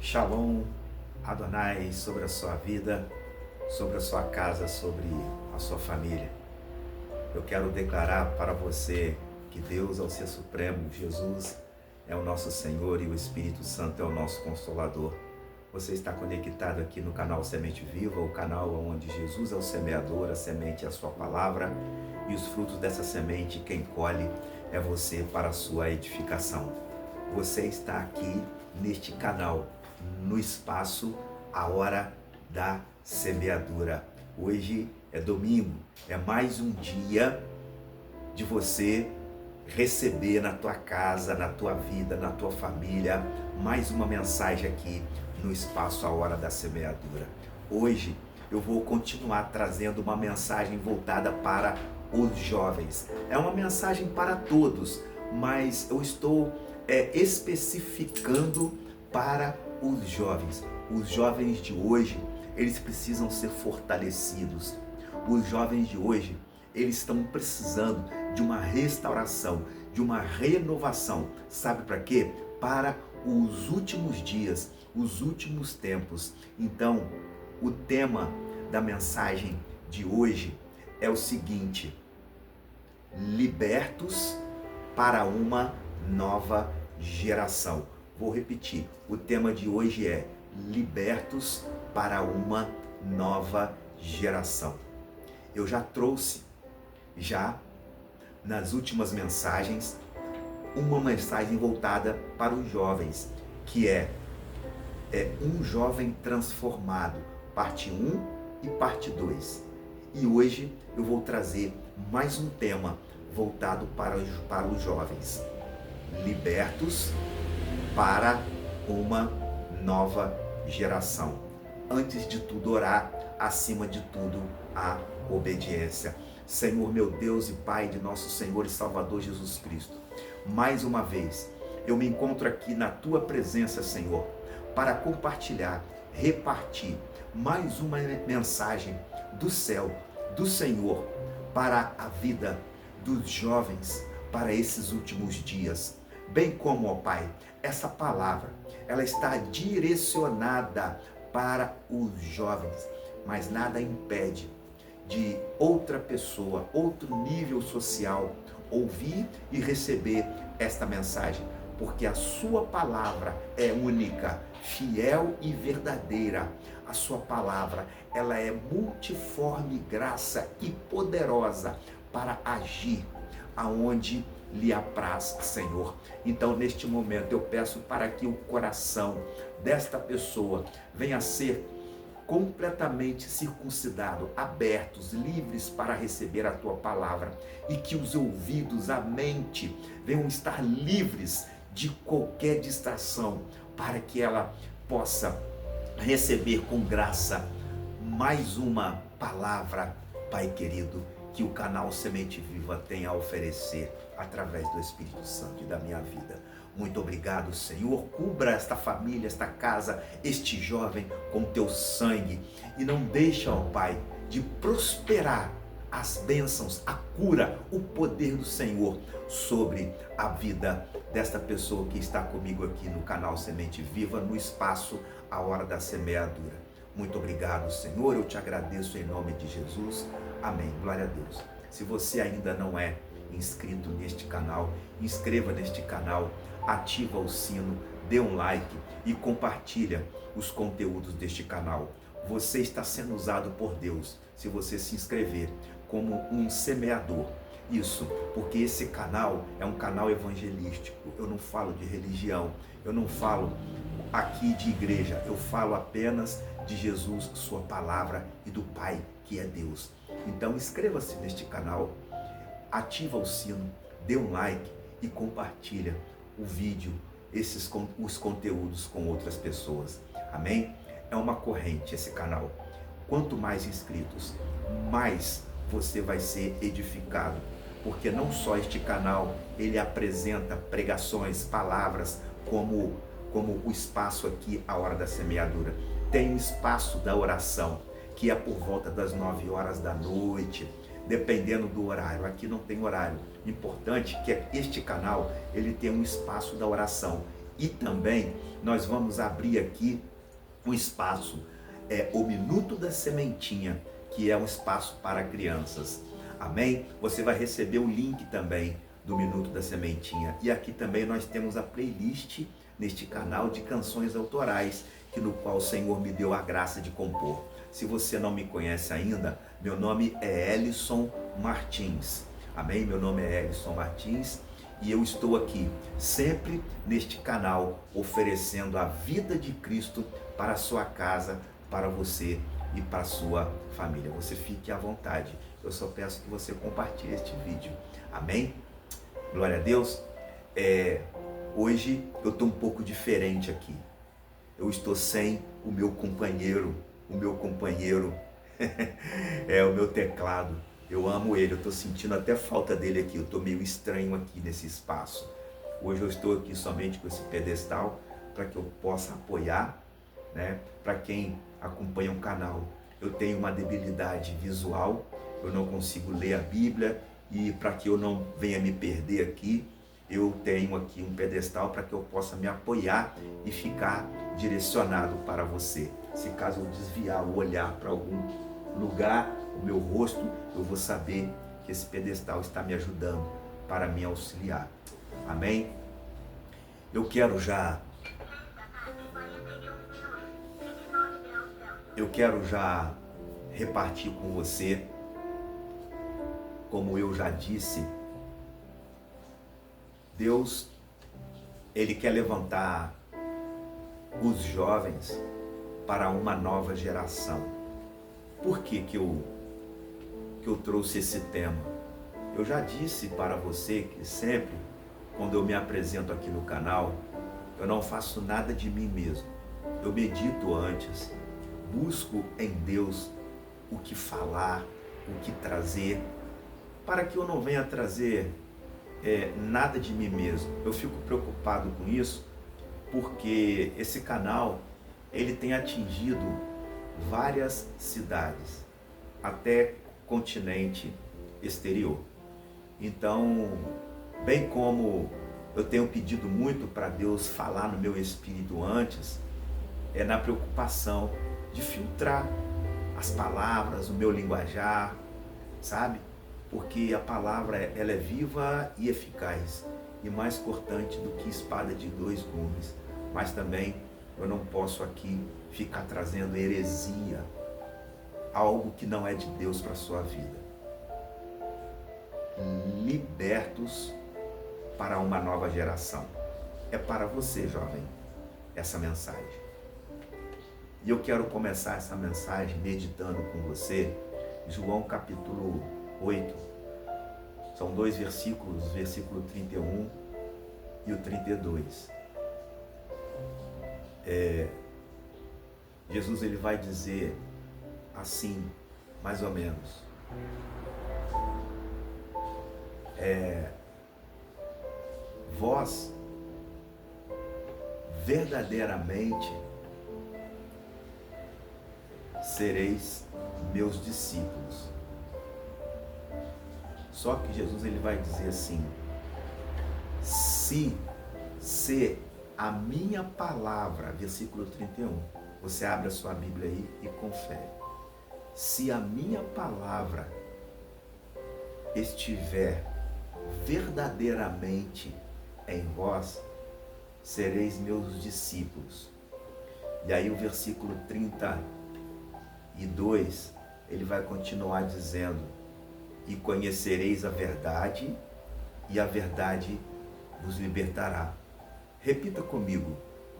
Shalom, Adonai, sobre a sua vida, sobre a sua casa, sobre a sua família. Eu quero declarar para você que Deus é o ser supremo, Jesus é o nosso Senhor e o Espírito Santo é o nosso Consolador. Você está conectado aqui no canal Semente Viva, o canal onde Jesus é o semeador, a semente é a sua palavra e os frutos dessa semente, quem colhe é você para a sua edificação. Você está aqui neste canal, no espaço A Hora da Semeadura. Hoje é domingo, é mais um dia de você receber na tua casa, na tua vida, na tua família, mais uma mensagem aqui no espaço A Hora da Semeadura. Hoje eu vou continuar trazendo uma mensagem voltada para os jovens. É uma mensagem para todos, mas eu estou especificando para os jovens. Os jovens de hoje, eles precisam ser fortalecidos. Os jovens de hoje, eles estão precisando de uma restauração, de uma renovação. Sabe para quê? Para os últimos dias, os últimos tempos. Então, o tema da mensagem de hoje é o seguinte: libertos para uma nova geração. Vou repetir, o tema de hoje é libertos para uma nova geração. Eu já trouxe, nas últimas mensagens, uma mensagem voltada para os jovens, que é um jovem transformado, parte 1 e parte 2. E hoje eu vou trazer mais um tema voltado para os jovens, libertos para uma nova geração. Antes de tudo, orar, acima de tudo, a obediência. Senhor, meu Deus e Pai de nosso Senhor e Salvador Jesus Cristo, mais uma vez eu me encontro aqui na Tua presença, Senhor, para compartilhar, repartir mais uma mensagem do céu, do Senhor, para a vida dos jovens, para esses últimos dias. Bem como, ó Pai, essa palavra, ela está direcionada para os jovens, mas nada impede de outra pessoa, outro nível social, ouvir e receber esta mensagem, porque a sua palavra é única, fiel e verdadeira. A sua palavra, ela é multiforme graça e poderosa para agir aonde lhe apraz, Senhor. Então, neste momento, eu peço para que o coração desta pessoa venha a ser completamente circuncidado, abertos, livres para receber a Tua palavra, e que os ouvidos, a mente, venham estar livres de qualquer distração, para que ela possa receber com graça mais uma palavra, Pai querido, que o canal Semente Viva tem a oferecer através do Espírito Santo e da minha vida. Muito obrigado, Senhor. Cubra esta família, esta casa, este jovem com teu sangue. E não deixa, ó Pai, de prosperar as bênçãos, a cura, o poder do Senhor sobre a vida desta pessoa que está comigo aqui no canal Semente Viva, no espaço A Hora da Semeadura. Muito obrigado, Senhor. Eu te agradeço em nome de Jesus. Amém. Glória a Deus. Se você ainda não é inscrito neste canal, inscreva neste canal, ativa o sino, dê um like e compartilha os conteúdos deste canal. Você está sendo usado por Deus se você se inscrever como um semeador. Isso, porque esse canal é um canal evangelístico. Eu não falo de religião, eu não falo aqui de igreja, eu falo apenas de Jesus, sua palavra e do Pai, que é Deus. Então inscreva-se neste canal, ativa o sino, dê um like e compartilha o vídeo, os conteúdos com outras pessoas. Amém? É uma corrente esse canal. Quanto mais inscritos, mais você vai ser edificado, porque não só este canal, ele apresenta pregações, palavras, como o espaço aqui, A Hora da Semeadura. Tem o espaço da oração, que é por volta das 9 horas da noite, dependendo do horário. Aqui não tem horário. Importante que este canal, ele tem um espaço da oração. E também nós vamos abrir aqui um espaço, o Minuto da Sementinha, que é um espaço para crianças. Amém? Você vai receber o link também do Minuto da Sementinha. E aqui também nós temos a playlist neste canal de canções autorais, no qual o Senhor me deu a graça de compor. Se você não me conhece ainda, meu nome é Elison Martins. Amém? Meu nome é Elison Martins e eu estou aqui sempre neste canal oferecendo a vida de Cristo para a sua casa, para você e para a sua família. Você fique à vontade. Eu só peço que você compartilhe este vídeo. Amém? Glória a Deus. Hoje eu estou um pouco diferente aqui. Eu estou sem o meu companheiro é o meu teclado. Eu amo ele, eu estou sentindo até falta dele aqui, eu estou meio estranho aqui nesse espaço. Hoje eu estou aqui somente com esse pedestal para que eu possa apoiar, né? Para quem acompanha o canal, eu tenho uma debilidade visual, eu não consigo ler a Bíblia e para que eu não venha me perder aqui, eu tenho aqui um pedestal para que eu possa me apoiar e ficar direcionado para você. Se caso eu desviar o olhar para algum lugar, o meu rosto, eu vou saber que esse pedestal está me ajudando para me auxiliar. Amém? Eu quero já repartir com você, como eu já disse, Deus, Ele quer levantar os jovens para uma nova geração. Por que eu trouxe esse tema? Eu já disse para você que sempre, quando eu me apresento aqui no canal, eu não faço nada de mim mesmo. Eu medito antes, busco em Deus o que falar, o que trazer, para que eu não venha trazer nada de mim mesmo. Eu fico preocupado com isso, porque esse canal, ele tem atingido várias cidades, até continente exterior. Então, bem como eu tenho pedido muito para Deus falar no meu espírito antes, na preocupação de filtrar as palavras, o meu linguajar, sabe? Porque a palavra, ela é viva e eficaz, e mais cortante do que espada de dois gumes. Mas também eu não posso aqui ficar trazendo heresia, algo que não é de Deus para a sua vida. Libertos para uma nova geração. É para você, jovem, essa mensagem. E eu quero começar essa mensagem meditando com você João capítulo 8. São dois versículos, versículo 31 e o 32. Jesus, ele vai dizer assim, mais ou menos: vós verdadeiramente sereis meus discípulos. Só que Jesus, ele vai dizer assim: se a minha palavra, versículo 31, você abre a sua Bíblia aí e confere. Se a minha palavra estiver verdadeiramente em vós, sereis meus discípulos. E aí o versículo 32, ele vai continuar dizendo: e conhecereis a verdade, e a verdade vos libertará. Repita comigo: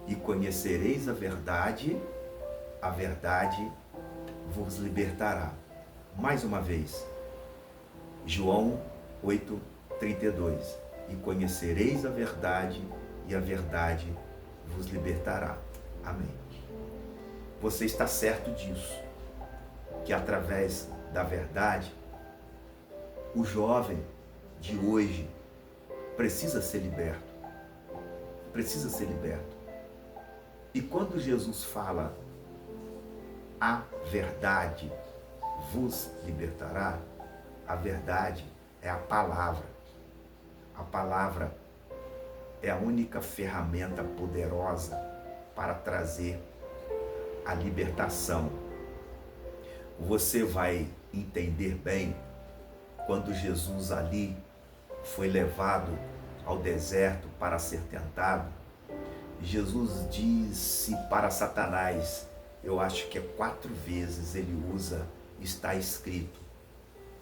e conhecereis a verdade vos libertará. Mais uma vez, João 8:32. E conhecereis a verdade, e a verdade vos libertará. Amém. Você está certo disso, que através da verdade, o jovem de hoje precisa ser liberto. Precisa ser liberto. E quando Jesus fala, a verdade vos libertará, a verdade é a palavra. A palavra é a única ferramenta poderosa para trazer a libertação. Você vai entender bem quando Jesus ali foi levado ao deserto para ser tentado. Jesus disse para Satanás, eu acho que é 4 vezes ele usa, está escrito.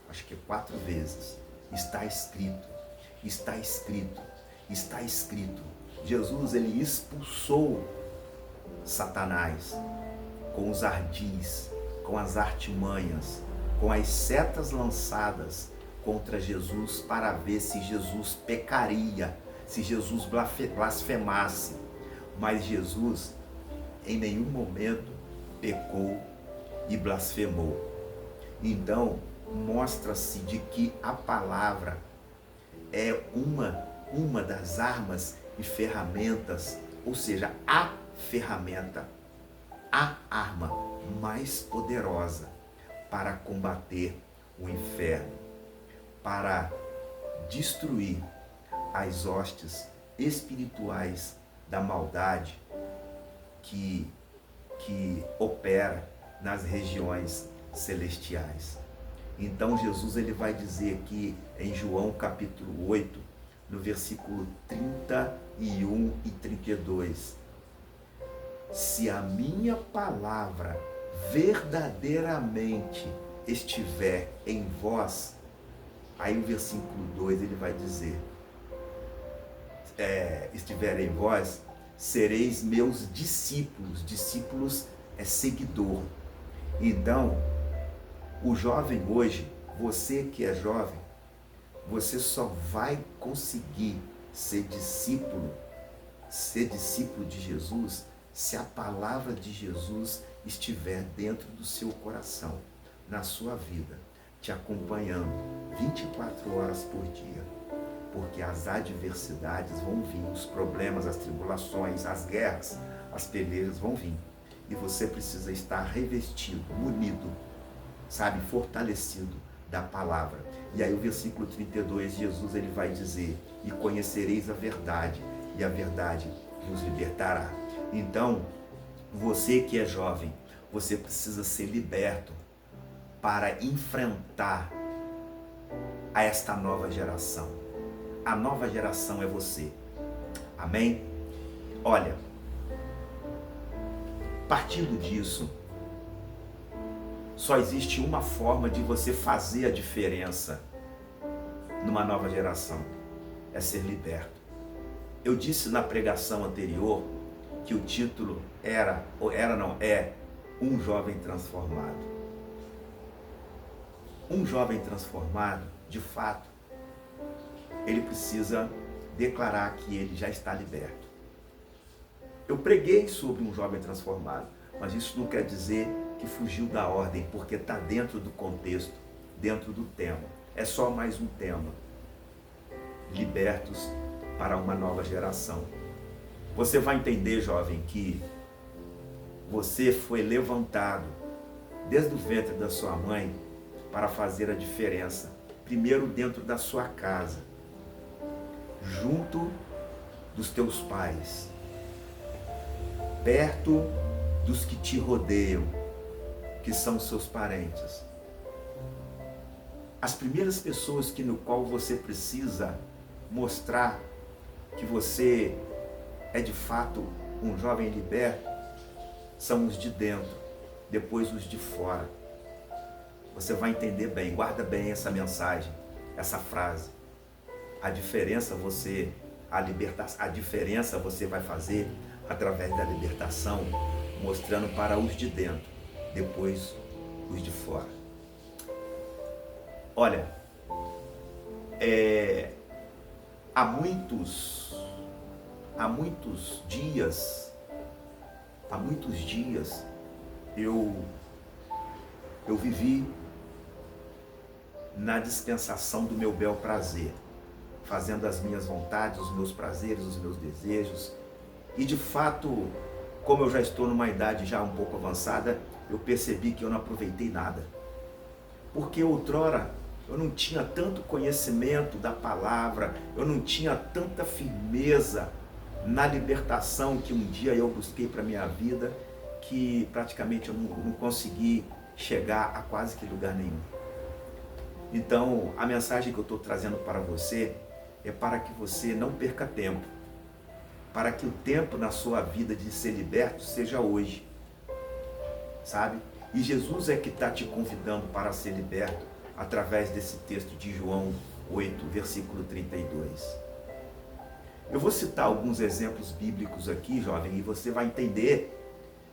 Acho que é 4 vezes. Está escrito, está escrito, está escrito. Jesus, ele expulsou Satanás com os ardis, com as artimanhas, com as setas lançadas contra Jesus para ver se Jesus pecaria, se Jesus blasfemasse. Mas Jesus em nenhum momento pecou e blasfemou. Então, mostra-se de que a palavra é uma das armas e ferramentas, ou seja, a ferramenta, a arma mais poderosa para combater o inferno, para destruir as hostes espirituais da maldade que opera nas regiões celestiais. Então Jesus ele vai dizer aqui em João capítulo 8, no versículo 31 e 32, se a minha palavra verdadeiramente estiver em vós, aí o versículo 2 ele vai dizer, estiver em vós, sereis meus discípulos. Discípulos é seguidor. Então, o jovem hoje, você que é jovem, você só vai conseguir ser discípulo de Jesus, se a palavra de Jesus estiver dentro do seu coração, na sua vida, te acompanhando 24 horas por dia. Porque as adversidades vão vir, os problemas, as tribulações, as guerras, as pelejas vão vir. E você precisa estar revestido, munido, sabe, fortalecido da palavra. E aí o versículo 32, Jesus ele vai dizer, e conhecereis a verdade, e a verdade vos libertará. Então, você que é jovem, você precisa ser liberto para enfrentar a esta nova geração. A nova geração é você. Amém? Olha, partindo disso, só existe uma forma de você fazer a diferença numa nova geração, é ser liberto. Eu disse na pregação anterior que o título é Um Jovem Transformado. Um jovem transformado, de fato, ele precisa declarar que ele já está liberto. Eu preguei sobre um jovem transformado, mas isso não quer dizer que fugiu da ordem, porque está dentro do contexto, dentro do tema. É só mais um tema. Libertos para uma nova geração. Você vai entender, jovem, que você foi levantado desde o ventre da sua mãe para fazer a diferença. Primeiro dentro da sua casa, junto dos teus pais, perto dos que te rodeiam, que são seus parentes. As primeiras pessoas no qual você precisa mostrar que você é de fato um jovem liberto são os de dentro, depois os de fora. Você vai entender bem, guarda bem essa mensagem, essa frase. A diferença você vai fazer através da libertação, mostrando para os de dentro, depois os de fora. Olha, há muitos dias eu vivi na dispensação do meu bel prazer, fazendo as minhas vontades, os meus prazeres, os meus desejos. E de fato, como eu já estou numa idade já um pouco avançada, eu percebi que eu não aproveitei nada. Porque outrora eu não tinha tanto conhecimento da palavra, eu não tinha tanta firmeza na libertação que um dia eu busquei para a minha vida, que praticamente eu não consegui chegar a quase que lugar nenhum. Então, a mensagem que eu estou trazendo para você é para que você não perca tempo, para que o tempo na sua vida de ser liberto seja hoje, sabe? E Jesus é que está te convidando para ser liberto através desse texto de João 8, versículo 32. Eu vou citar alguns exemplos bíblicos aqui, jovem, e você vai entender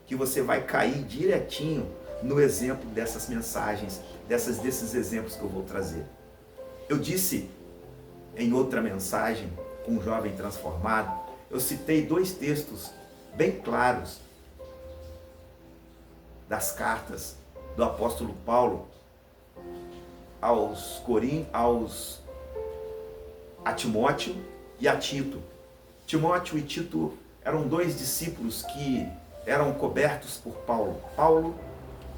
que você vai cair direitinho no exemplo dessas mensagens, desses exemplos que eu vou trazer. Eu disse em outra mensagem, com um jovem transformado, eu citei 2 textos bem claros das cartas do apóstolo Paulo a Timóteo e a Tito. Timóteo e Tito eram 2 discípulos que eram cobertos por Paulo. Paulo,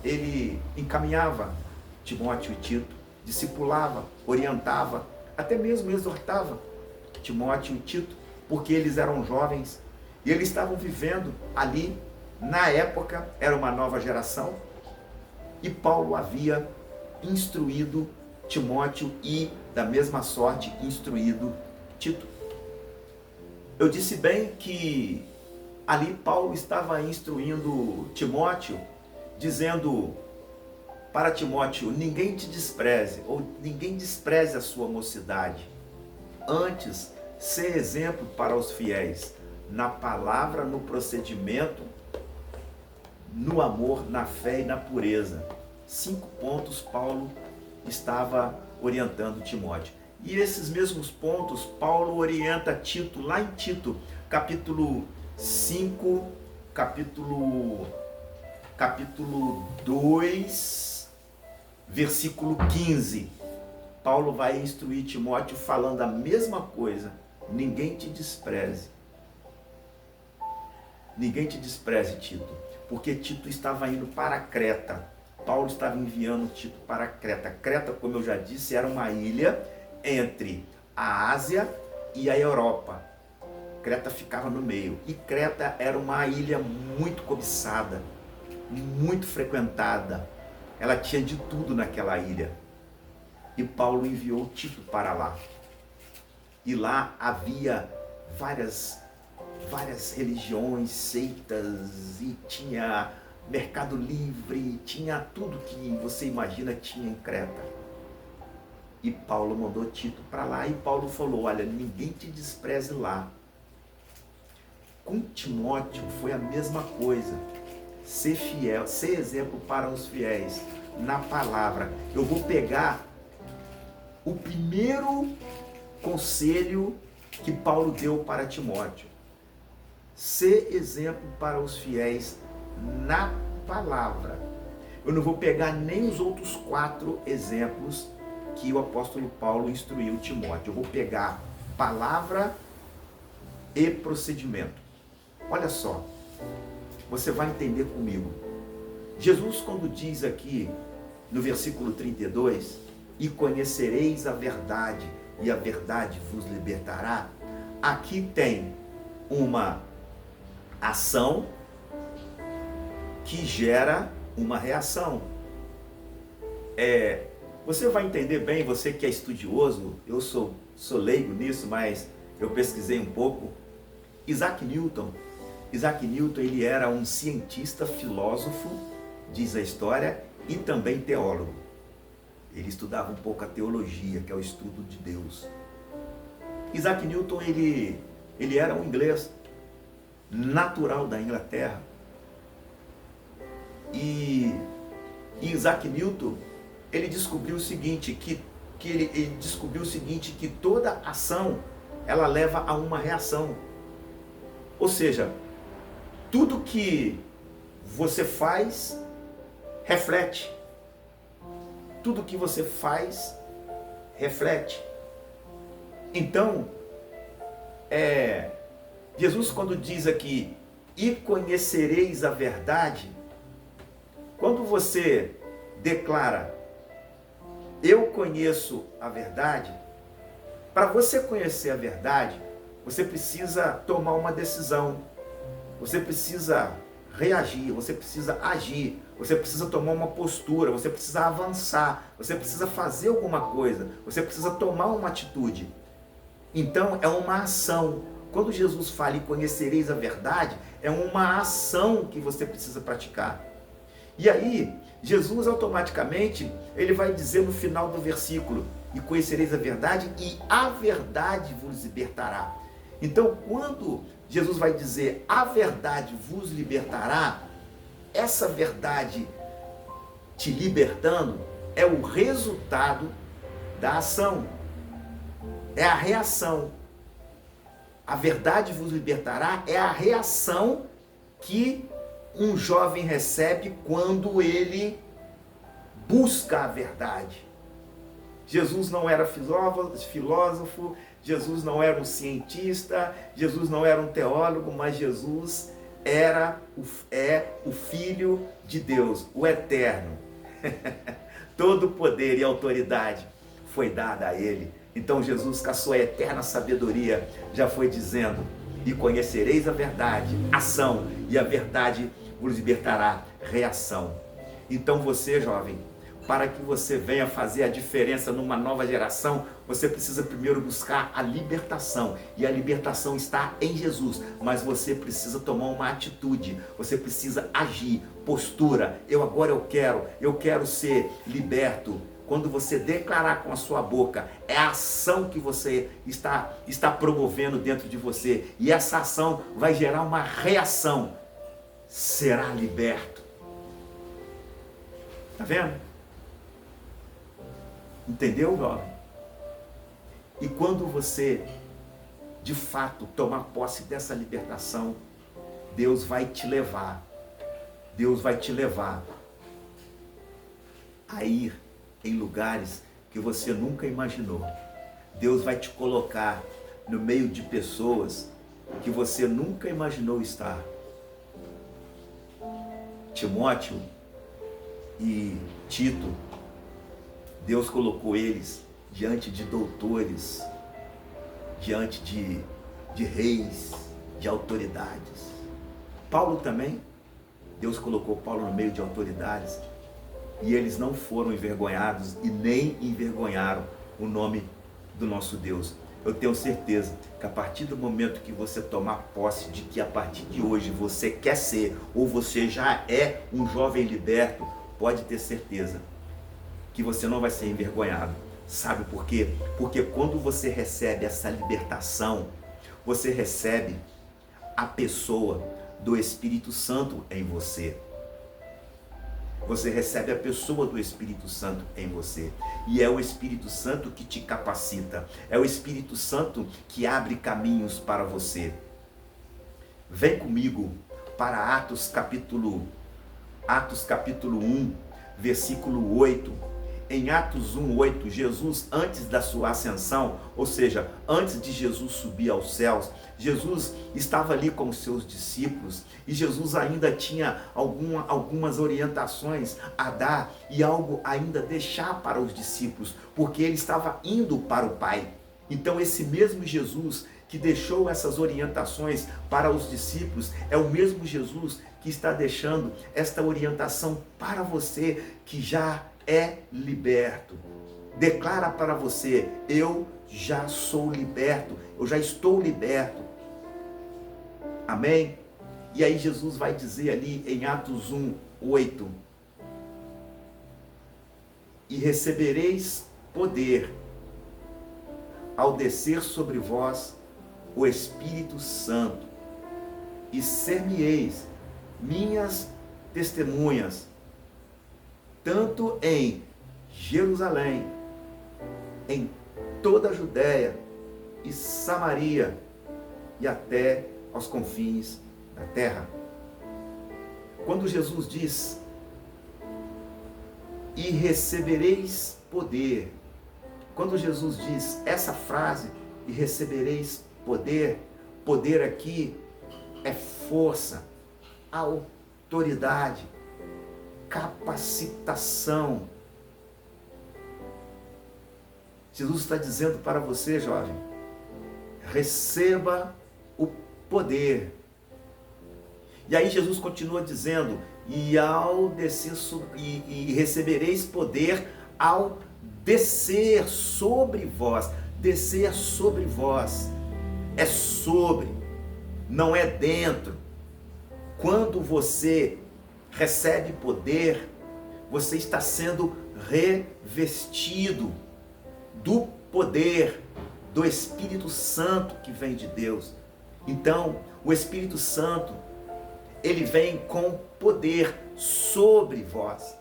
ele encaminhava Timóteo e Tito, discipulava, orientava, até mesmo exortava Timóteo e Tito, porque eles eram jovens e eles estavam vivendo ali, na época, era uma nova geração, e Paulo havia instruído Timóteo e, da mesma sorte, instruído Tito. Eu disse bem que ali Paulo estava instruindo Timóteo, dizendo para Timóteo: ninguém te despreze, ou ninguém despreze a sua mocidade. Antes, ser exemplo para os fiéis, na palavra, no procedimento, no amor, na fé e na pureza. 5 pontos Paulo estava orientando Timóteo. E esses mesmos pontos Paulo orienta Tito, lá em Tito, capítulo 5, capítulo 2, versículo 15. Paulo vai instruir Timóteo falando a mesma coisa: ninguém te despreze. Ninguém te despreze, Tito, porque Tito estava indo para Creta. Paulo estava enviando Tito para Creta. Creta, como eu já disse, era uma ilha entre a Ásia e a Europa. Creta ficava no meio. E Creta era uma ilha muito cobiçada, muito frequentada. Ela tinha de tudo naquela ilha. E Paulo enviou Tito para lá. E lá havia várias religiões, seitas, e tinha mercado livre, tinha tudo que você imagina tinha em Creta. E Paulo mandou Tito para lá, e Paulo falou: olha, ninguém te despreze lá. Com Timóteo foi a mesma coisa. Ser fiel, ser exemplo para os fiéis na palavra. Eu vou pegar o primeiro conselho que Paulo deu para Timóteo: ser exemplo para os fiéis na palavra. Eu não vou pegar nem os outros 4 exemplos que o apóstolo Paulo instruiu Timóteo. Eu vou pegar palavra e procedimento. Olha só, você vai entender comigo. Jesus, quando diz aqui no versículo 32, e conhecereis a verdade, e a verdade vos libertará, aqui tem uma ação que gera uma reação. Você vai entender bem, você que é estudioso, eu sou leigo nisso, mas eu pesquisei um pouco. Isaac Newton, ele era um cientista, filósofo, diz a história, e também teólogo. Ele estudava um pouco a teologia, que é o estudo de Deus. Isaac Newton, ele era um inglês, natural da Inglaterra. E Isaac Newton, ele descobriu o seguinte, ele descobriu o seguinte, que toda ação, ela leva a uma reação. Ou seja, tudo que você faz, reflete. Tudo que você faz, reflete. Então, Jesus, quando diz aqui, e conhecereis a verdade, quando você declara eu conheço a verdade. Para você conhecer a verdade, você precisa tomar uma decisão. Você precisa reagir, você precisa agir, você precisa tomar uma postura, você precisa avançar, você precisa fazer alguma coisa, você precisa tomar uma atitude. Então é uma ação. Quando Jesus fala e conhecereis a verdade, é uma ação que você precisa praticar. E aí, Jesus automaticamente, ele vai dizer no final do versículo, e conhecereis a verdade, e a verdade vos libertará. Então, quando Jesus vai dizer, a verdade vos libertará, essa verdade te libertando é o resultado da ação, é a reação. A verdade vos libertará é a reação que um jovem recebe quando ele busca a verdade. Jesus não era filósofo, Jesus não era um cientista, Jesus não era um teólogo, mas Jesus é o Filho de Deus, o Eterno. Todo poder e autoridade foi dada a ele. Então Jesus, com a sua eterna sabedoria, já foi dizendo, e conhecereis a verdade, ação, e a verdade vos libertará, reação. Então você, jovem, para que você venha fazer a diferença numa nova geração, você precisa primeiro buscar a libertação. E a libertação está em Jesus. Mas você precisa tomar uma atitude. Você precisa agir. Postura. Eu quero ser liberto. Quando você declarar com a sua boca, é a ação que você está promovendo dentro de você. E essa ação vai gerar uma reação. Será liberto. Tá vendo? Entendeu, jovem? E quando você, de fato, tomar posse dessa libertação, Deus vai te levar a ir em lugares que você nunca imaginou. Deus vai te colocar no meio de pessoas que você nunca imaginou estar. Timóteo e Tito, Deus colocou eles diante de doutores, diante de reis, de autoridades. Paulo também, Deus colocou Paulo no meio de autoridades e eles não foram envergonhados e nem envergonharam o nome do nosso Deus. Eu tenho certeza que a partir do momento que você tomar posse de que a partir de hoje você quer ser ou você já é um jovem liberto, pode ter certeza que você não vai ser envergonhado. Sabe por quê? Porque quando você recebe essa libertação, você recebe a pessoa do Espírito Santo em você. Você recebe a pessoa do Espírito Santo em você. E é o Espírito Santo que te capacita. É o Espírito Santo que abre caminhos para você. Vem comigo para Atos capítulo 1, versículo 8. Em Atos 1:8, Jesus, antes da sua ascensão, ou seja, antes de Jesus subir aos céus, Jesus estava ali com os seus discípulos e Jesus ainda tinha algumas orientações a dar e algo ainda deixar para os discípulos, porque ele estava indo para o Pai. Então esse mesmo Jesus que deixou essas orientações para os discípulos é o mesmo Jesus que está deixando esta orientação para você que já é liberto. Declara para você, eu já sou liberto, eu já estou liberto. Amém? E aí Jesus vai dizer ali em Atos 1:8, e recebereis poder ao descer sobre vós o Espírito Santo, e ser-me-eis minhas testemunhas, tanto em Jerusalém, em toda a Judéia e Samaria e até aos confins da terra. Quando Jesus diz, e recebereis poder, quando Jesus diz essa frase, e recebereis poder, poder aqui é força, autoridade, capacitação. Jesus está dizendo para você, jovem, receba o poder. E aí Jesus continua dizendo, e ao descer e recebereis poder ao descer sobre vós. Descer sobre vós. É sobre, não é dentro. Quando você recebe poder, você está sendo revestido do poder do Espírito Santo que vem de Deus. Então, o Espírito Santo, ele vem com poder sobre vós.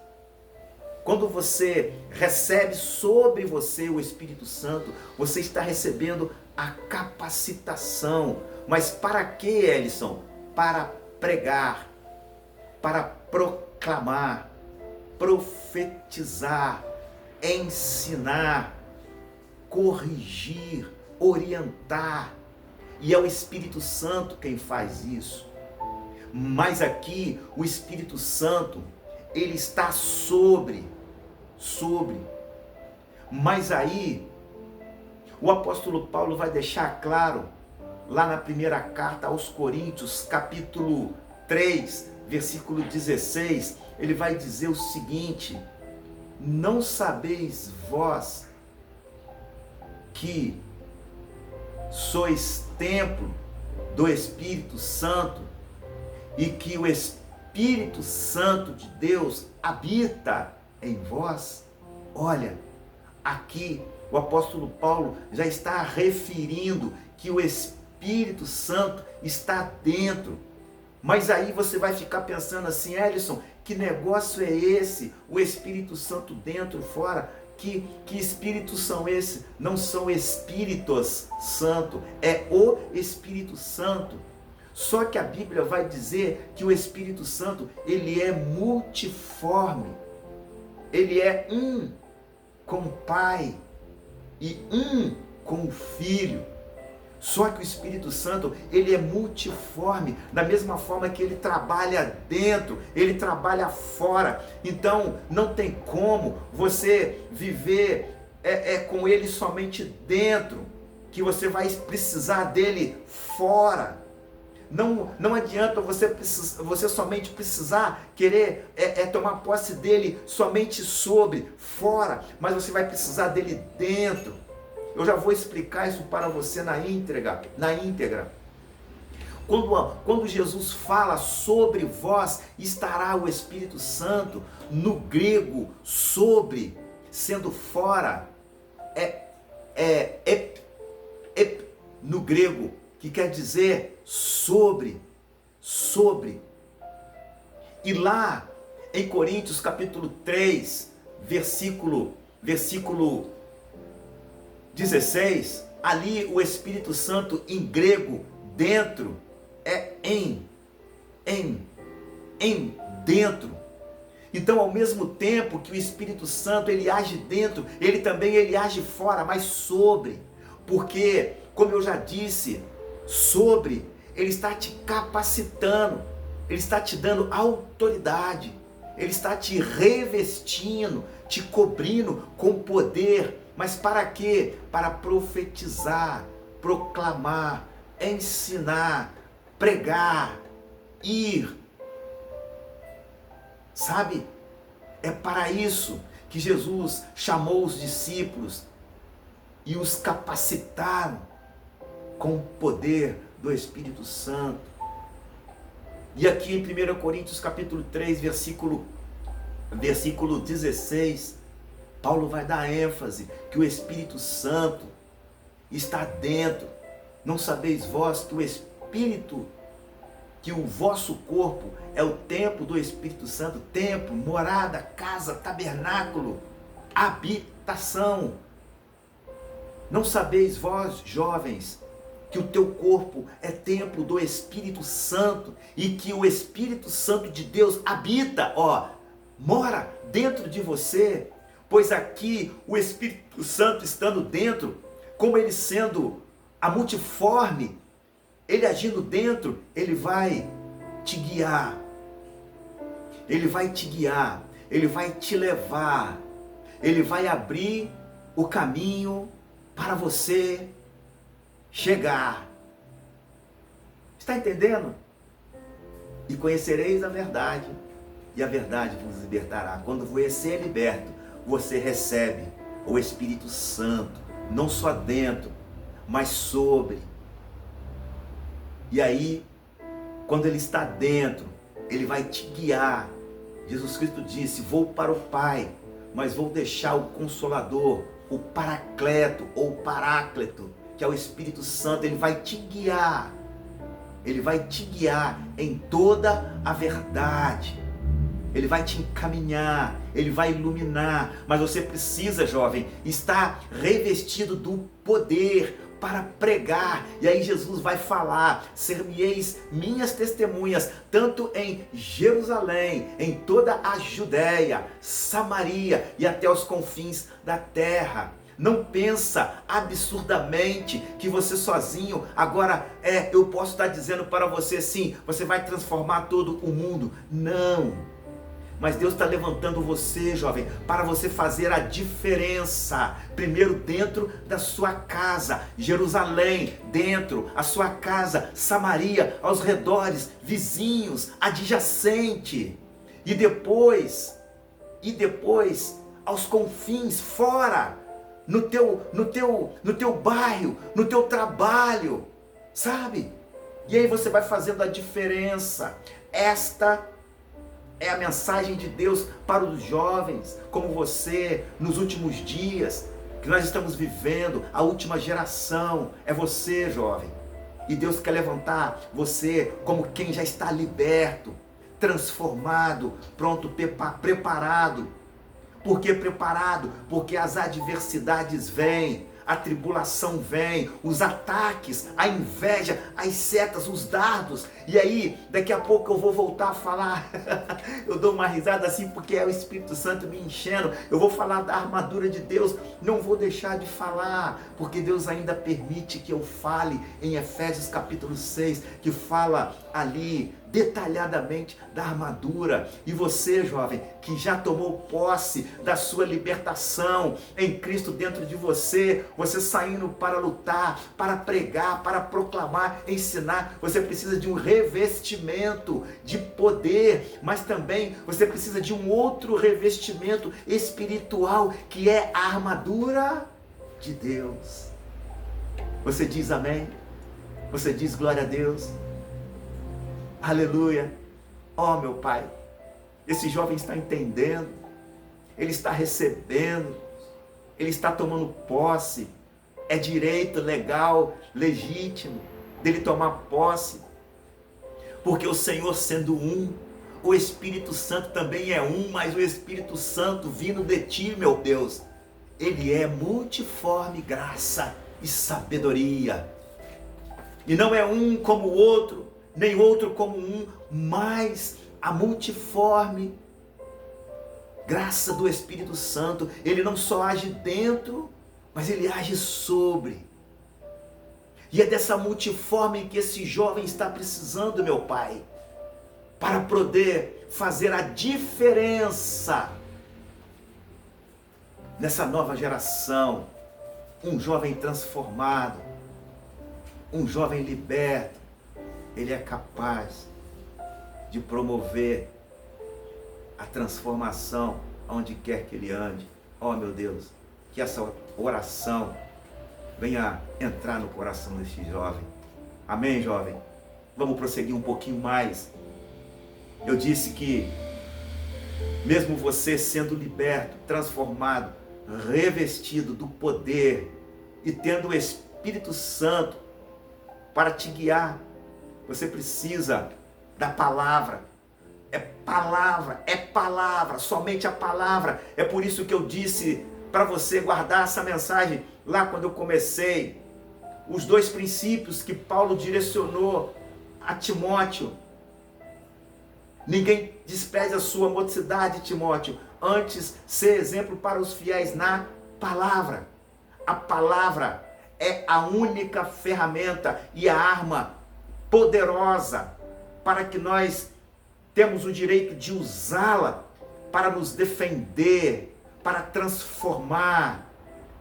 Quando você recebe sobre você o Espírito Santo, você está recebendo a capacitação. Mas para que, Elison? Para pregar, para proclamar, profetizar, ensinar, corrigir, orientar. E é o Espírito Santo quem faz isso. Mas aqui o Espírito Santo, ele está sobre. Mas aí o apóstolo Paulo vai deixar claro, lá na primeira carta aos Coríntios, capítulo 3, versículo 16, ele vai dizer o seguinte: não sabeis vós que sois templo do Espírito Santo e que o Espírito Santo de Deus habita em vós? Olha, aqui o apóstolo Paulo já está referindo que o Espírito Santo está dentro. Mas aí você vai ficar pensando assim, Elison, que negócio é esse? O Espírito Santo dentro, fora? Que espíritos são esses? Não são espíritos santos, é o Espírito Santo. Só que a Bíblia vai dizer que o Espírito Santo, ele é multiforme. Ele é um com o Pai e um com o Filho. Só que o Espírito Santo, ele é multiforme, da mesma forma que ele trabalha dentro, ele trabalha fora. Então, não tem como você viver com ele somente dentro, que você vai precisar dele fora. Não adianta você somente precisar querer tomar posse dele somente fora, mas você vai precisar dele dentro. Eu já vou explicar isso para você na íntegra. Quando Jesus fala sobre vós, estará o Espírito Santo, no grego, sobre, sendo fora, no grego, que quer dizer sobre. E lá em Coríntios capítulo 3, versículo 16, ali o Espírito Santo em grego, dentro, é em dentro. Então, ao mesmo tempo que o Espírito Santo ele age dentro, ele age fora, mas sobre. Porque, como eu já disse, sobre, ele está te capacitando, ele está te dando autoridade, ele está te revestindo, te cobrindo com poder. Mas para quê? Para profetizar, proclamar, ensinar, pregar, ir. Sabe? É para isso que Jesus chamou os discípulos e os capacitaram com o poder do Espírito Santo. E aqui em 1 Coríntios capítulo 3, versículo 16, Paulo vai dar ênfase que o Espírito Santo está dentro. Não sabeis vós que o Espírito, que o vosso corpo é o templo do Espírito Santo? Templo, morada, casa, tabernáculo, habitação. Não sabeis vós, jovens, que o teu corpo é templo do Espírito Santo e que o Espírito Santo de Deus habita, mora dentro de você? Pois aqui o Espírito Santo estando dentro, como ele sendo a multiforme, ele agindo dentro, ele vai te guiar. Ele vai te guiar, ele vai te levar, ele vai abrir o caminho para você chegar. Está entendendo? E conhecereis a verdade, e a verdade vos libertará. Quando você é liberto, você recebe o Espírito Santo, não só dentro, mas sobre. E aí, quando ele está dentro, ele vai te guiar. Jesus Cristo disse: vou para o Pai, mas vou deixar o Consolador, o Paracleto ou Paráclito, que é o Espírito Santo. Ele vai te guiar. Ele vai te guiar em toda a verdade. Ele vai te encaminhar, ele vai iluminar. Mas você precisa, jovem, estar revestido do poder para pregar. E aí Jesus vai falar: ser-me-eis minhas testemunhas, tanto em Jerusalém, em toda a Judéia, Samaria e até os confins da terra. Não pensa absurdamente que você sozinho agora eu posso estar dizendo para você, sim, você vai transformar todo o mundo. Não. Mas Deus está levantando você, jovem, para você fazer a diferença. Primeiro dentro da sua casa, Jerusalém, dentro, a sua casa, Samaria, aos redores, vizinhos, adjacente. E depois, aos confins, fora, no teu bairro, no teu trabalho, sabe? E aí você vai fazendo a diferença. Esta é a mensagem de Deus para os jovens, como você, nos últimos dias, que nós estamos vivendo, a última geração, é você, jovem. E Deus quer levantar você como quem já está liberto, transformado, pronto, preparado. Por que preparado? Porque as adversidades vêm, a tribulação vem, os ataques, a inveja, as setas, os dardos. E aí, daqui a pouco eu vou voltar a falar. Eu dou uma risada assim porque é o Espírito Santo me enchendo. Eu vou falar da armadura de Deus. Não vou deixar de falar, porque Deus ainda permite que eu fale em Efésios capítulo 6, que fala ali detalhadamente da armadura. E você, jovem, que já tomou posse da sua libertação em Cristo dentro de você, você saindo para lutar, para pregar, para proclamar, ensinar, você precisa de um revestimento de poder, mas também você precisa de um outro revestimento espiritual, que é a armadura de Deus. Você diz amém? Você diz glória a Deus? Aleluia. Oh, meu Pai, esse jovem está entendendo, ele está recebendo, ele está tomando posse. É direito legal, legítimo dele tomar posse, porque o Senhor sendo um, o Espírito Santo também é um, mas o Espírito Santo vindo de ti, meu Deus, ele é multiforme graça e sabedoria, e não é um como o outro, nem outro como um, mas a multiforme graça do Espírito Santo. Ele não só age dentro, mas ele age sobre. E é dessa multiforme que esse jovem está precisando, meu Pai, para poder fazer a diferença nessa nova geração. Um jovem transformado, um jovem liberto, ele é capaz de promover a transformação aonde quer que ele ande. Oh, meu Deus, que essa oração venha entrar no coração deste jovem. Amém, jovem? Vamos prosseguir um pouquinho mais. Eu disse que mesmo você sendo liberto, transformado, revestido do poder e tendo o Espírito Santo para te guiar, você precisa da palavra. É palavra, somente a palavra. É por isso que eu disse para você guardar essa mensagem lá quando eu comecei. Os 2 princípios que Paulo direcionou a Timóteo. Ninguém despreze a sua mocidade, Timóteo. Antes, ser exemplo para os fiéis na palavra. A palavra é a única ferramenta e a arma poderosa para que nós temos o direito de usá-la para nos defender, para transformar,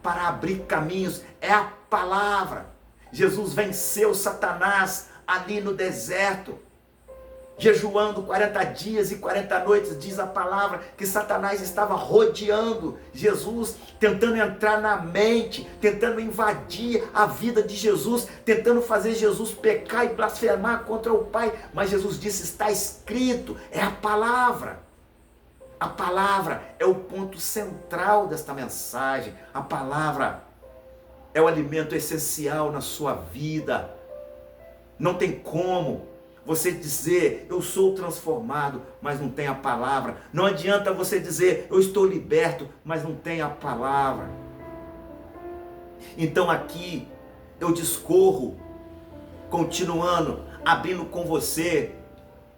para abrir caminhos, é a palavra. Jesus venceu Satanás ali no deserto, jejuando 40 dias e 40 noites, diz a palavra que Satanás estava rodeando Jesus, tentando entrar na mente, tentando invadir a vida de Jesus, tentando fazer Jesus pecar e blasfemar contra o Pai. Mas Jesus disse, está escrito, é a palavra. A palavra é o ponto central desta mensagem. A palavra é o alimento essencial na sua vida. Não tem como você dizer, eu sou transformado, mas não tem a palavra. Não adianta você dizer, eu estou liberto, mas não tem a palavra. Então aqui eu discorro, continuando, abrindo com você,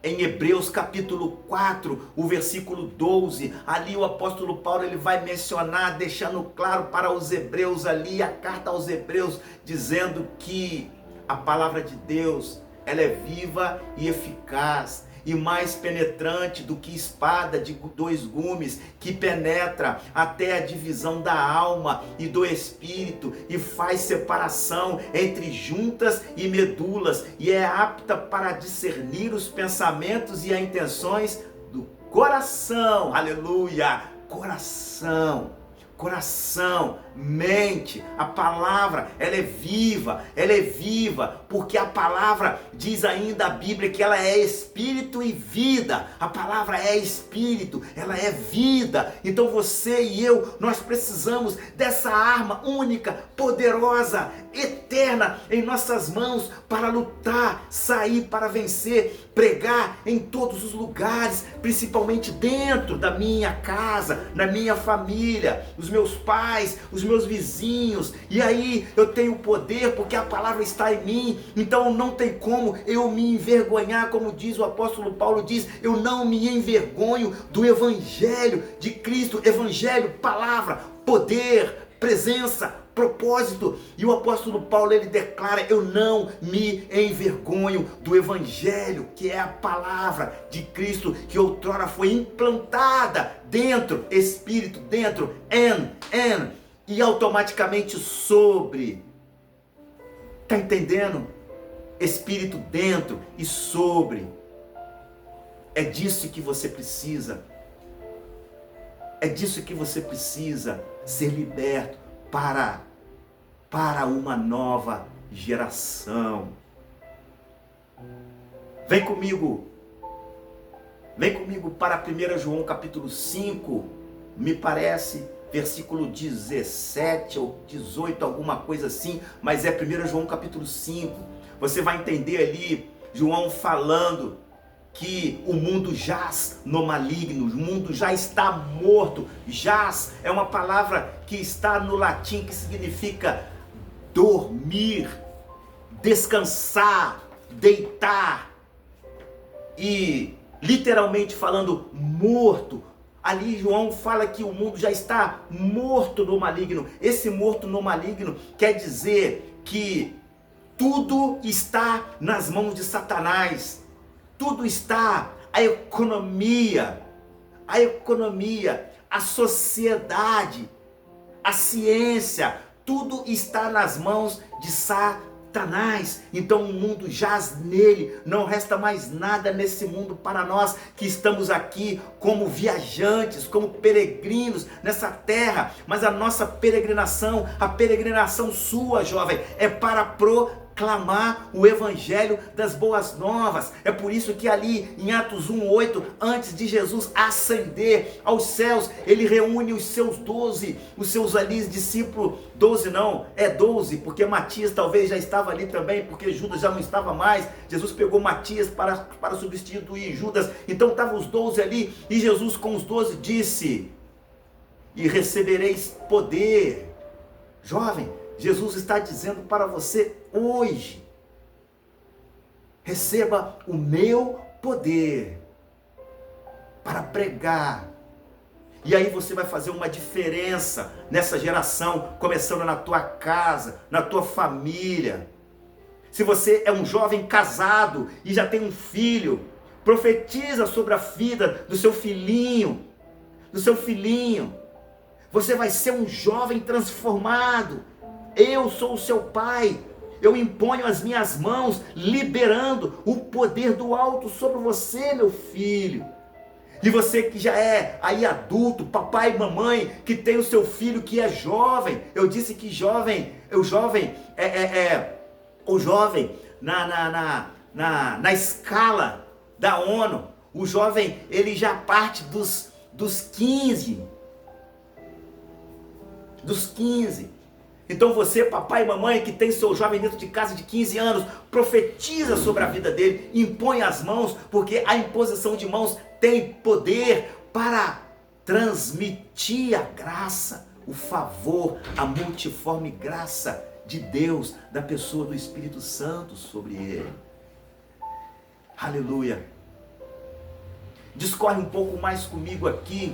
em Hebreus capítulo 4, o versículo 12, ali o apóstolo Paulo ele vai mencionar, deixando claro para os hebreus ali, a carta aos hebreus, dizendo que a palavra de Deus, ela é viva e eficaz, e mais penetrante do que espada de 2 gumes, que penetra até a divisão da alma e do espírito, e faz separação entre juntas e medulas, e é apta para discernir os pensamentos e as intenções do coração. Aleluia! Coração, mente, a palavra, ela é viva, porque a palavra diz ainda a Bíblia que ela é espírito e vida. A palavra é espírito, ela é vida. Então você e eu, nós precisamos dessa arma única, poderosa, eterna em nossas mãos para lutar, sair para vencer, pregar em todos os lugares, principalmente dentro da minha casa, na minha família, os meus pais, os meus vizinhos. E aí eu tenho poder porque a palavra está em mim. Então não tem como eu me envergonhar, como diz o apóstolo Paulo, diz, eu não me envergonho do evangelho de Cristo. Evangelho, palavra, poder, presença, propósito. E o apóstolo Paulo ele declara, eu não me envergonho do evangelho, que é a palavra de Cristo, que outrora foi implantada dentro, espírito dentro, e automaticamente sobre. Tá entendendo? Espírito dentro e sobre. É disso que você precisa. É disso que você precisa ser liberto para uma nova geração. Vem comigo para 1 João capítulo 5, me parece, versículo 17 ou 18, alguma coisa assim, mas é 1 João capítulo 5. Você vai entender ali, João falando que o mundo jaz no maligno, o mundo já está morto. Jaz é uma palavra que está no latim, que significa dormir, descansar, deitar, e literalmente falando morto. Ali João fala que o mundo já está morto no maligno. Esse morto no maligno quer dizer que tudo está nas mãos de Satanás. Tudo está, a economia, a sociedade, a ciência, tudo está nas mãos de Satanás. Então o mundo jaz nele, não resta mais nada nesse mundo para nós que estamos aqui como viajantes, como peregrinos nessa terra. Mas a nossa peregrinação, a peregrinação sua, jovem, é para proclamar o evangelho das boas novas. É por isso que ali em Atos 1:8, antes de Jesus ascender aos céus, ele reúne os seus 12, os seus ali discípulos, 12 não, é 12, porque Matias talvez já estava ali também, porque Judas já não estava mais. Jesus pegou Matias para substituir Judas, então estavam os 12 ali, e Jesus com os 12 disse, e recebereis poder. Jovem, Jesus está dizendo para você hoje, receba o meu poder para pregar. E aí você vai fazer uma diferença nessa geração, começando na tua casa, na tua família. Se você é um jovem casado e já tem um filho, profetiza sobre a vida do seu filhinho, Você vai ser um jovem transformado. Eu sou o seu pai. Eu imponho as minhas mãos, liberando o poder do alto sobre você, meu filho. E você que já é aí adulto, papai e mamãe, que tem o seu filho que é jovem. Eu disse que o jovem na escala da ONU, o jovem ele já parte dos 15. Dos 15. Então você, papai e mamãe, que tem seu jovem dentro de casa de 15 anos, profetiza sobre a vida dele, impõe as mãos, porque a imposição de mãos tem poder para transmitir a graça, o favor, a multiforme graça de Deus, da pessoa do Espírito Santo sobre ele. Aleluia. Discorre um pouco mais comigo aqui,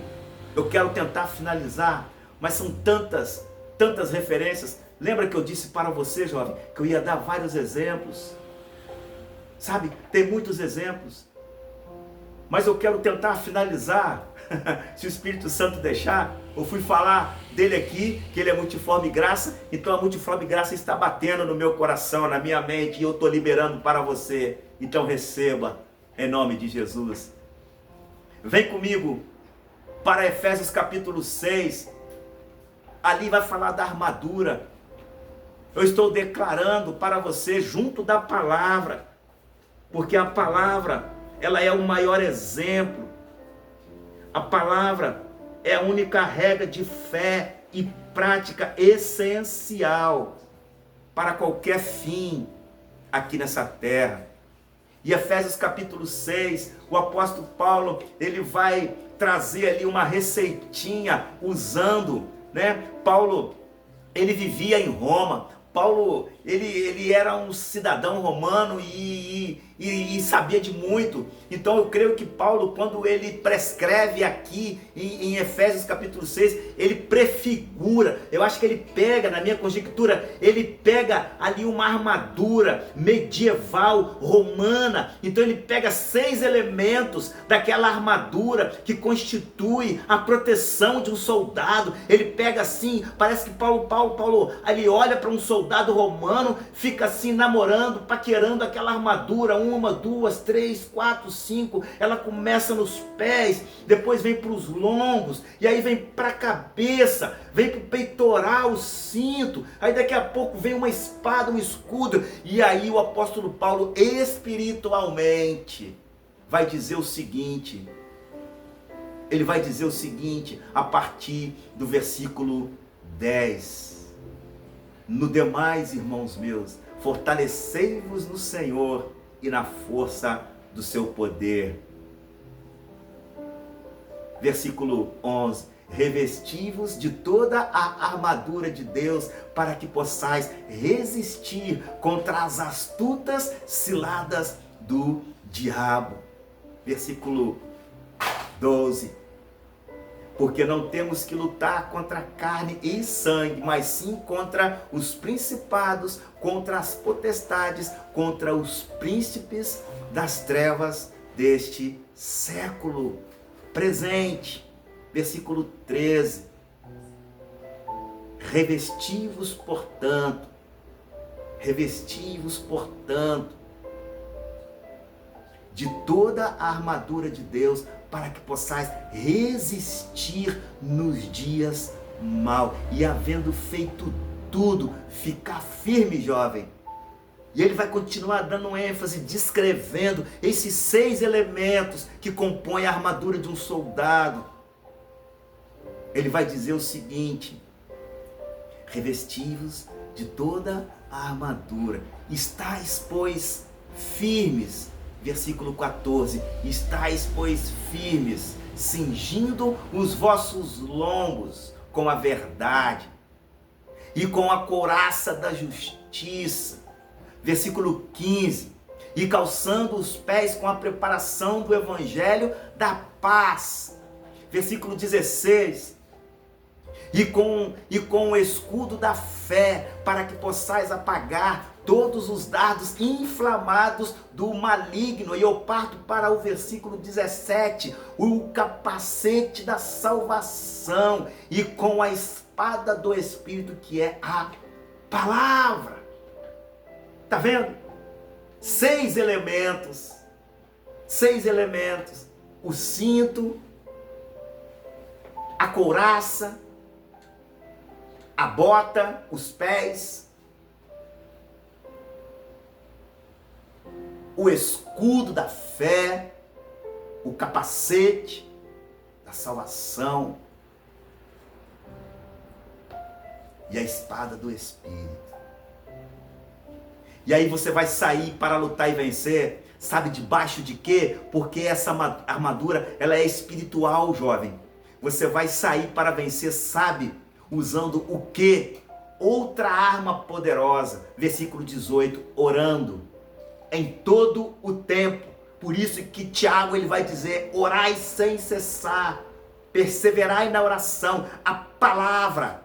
eu quero tentar finalizar, mas são tantas referências. Lembra que eu disse para você, jovem, que eu ia dar vários exemplos? Sabe, tem muitos exemplos. Mas eu quero tentar finalizar, se o Espírito Santo deixar. Eu fui falar dele aqui, que ele é multiforme graça, então a multiforme graça está batendo no meu coração, na minha mente, e eu estou liberando para você. Então receba, em nome de Jesus. Vem comigo para Efésios capítulo 6, ali vai falar da armadura. Eu estou declarando para você junto da palavra, porque a palavra, ela é o maior exemplo. A palavra é a única regra de fé e prática essencial para qualquer fim aqui nessa terra. E Efésios capítulo 6, o apóstolo Paulo, ele vai trazer ali uma receitinha usando, Paulo, ele vivia em Roma. Paulo, ele era um cidadão romano e sabia de muito. Então eu creio que Paulo, quando ele prescreve aqui em Efésios capítulo 6, ele prefigura, eu acho que ele pega, na minha conjectura, ele pega ali uma armadura medieval, romana. Então ele pega 6 elementos daquela armadura que constitui a proteção de um soldado. Ele pega assim, parece que Paulo, ele olha para um soldado romano, fica assim namorando, paquerando aquela armadura, 1, 2, 3, 4, 5, ela começa nos pés, depois vem para os lombos, e aí vem para a cabeça, vem para o peitoral, o cinto, aí daqui a pouco vem uma espada, um escudo, e aí o apóstolo Paulo espiritualmente vai dizer o seguinte, ele vai dizer o seguinte, a partir do versículo 10, no demais, irmãos meus, fortalecei-vos no Senhor e na força do seu poder. Versículo 11, revesti-vos de toda a armadura de Deus, para que possais resistir contra as astutas ciladas do diabo. Versículo 12, porque não temos que lutar contra carne e sangue, mas sim contra os principados, contra as potestades, contra os príncipes das trevas deste século presente. Versículo 13, revesti-vos, portanto, de toda a armadura de Deus, para que possais resistir nos dias maus, e havendo feito tudo, ficar firme, jovem. E ele vai continuar dando ênfase, descrevendo esses 6 elementos que compõem a armadura de um soldado. Ele vai dizer o seguinte, revesti-vos de toda a armadura, estáis, pois, firmes. Versículo 14, estáis, pois, firmes, cingindo os vossos lombos com a verdade e com a couraça da justiça. Versículo 15, e calçando os pés com a preparação do evangelho da paz. Versículo 16, e com o escudo da fé, para que possais apagar todos os dardos inflamados do maligno. E eu parto para o versículo 17, o capacete da salvação, e com a espada do Espírito, que é a palavra. Tá vendo? 6 elementos. 6 elementos. O cinto, a couraça, a bota, os pés, o escudo da fé, o capacete da salvação e a espada do Espírito. E aí você vai sair para lutar e vencer, sabe debaixo de quê? Porque essa armadura, ela é espiritual, jovem. Você vai sair para vencer, sabe, usando o quê? Outra arma poderosa. Versículo 18, orando em todo o tempo. Por isso que Tiago ele vai dizer, orai sem cessar, perseverai na oração. A palavra,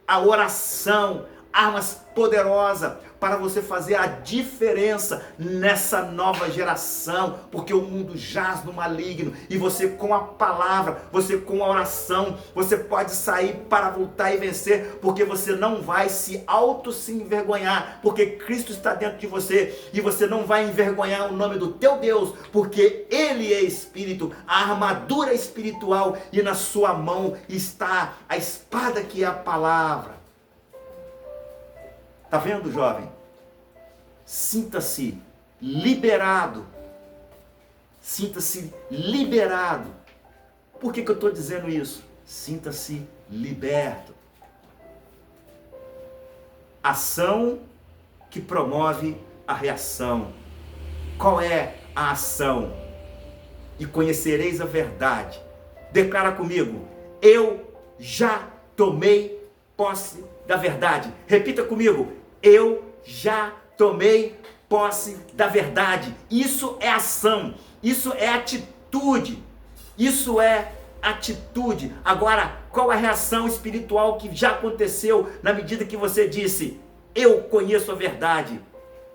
a oração, armas poderosas para você fazer a diferença nessa nova geração, porque o mundo jaz no maligno, e você com a palavra, você com a oração, você pode sair para voltar e vencer, porque você não vai se envergonhar, porque Cristo está dentro de você, e você não vai envergonhar o nome do teu Deus, porque Ele é Espírito, a armadura espiritual, e na sua mão está a espada que é a palavra. Tá vendo, jovem? Sinta-se liberado. Sinta-se liberado. Por que eu estou dizendo isso? Sinta-se liberto. Ação que promove a reação. Qual é a ação? E conhecereis a verdade. Declara comigo: eu já tomei posse da verdade. Repita comigo: eu já tomei posse da verdade. Isso é ação, isso é atitude, isso é atitude. Agora, qual a reação espiritual que já aconteceu na medida que você disse, eu conheço a verdade?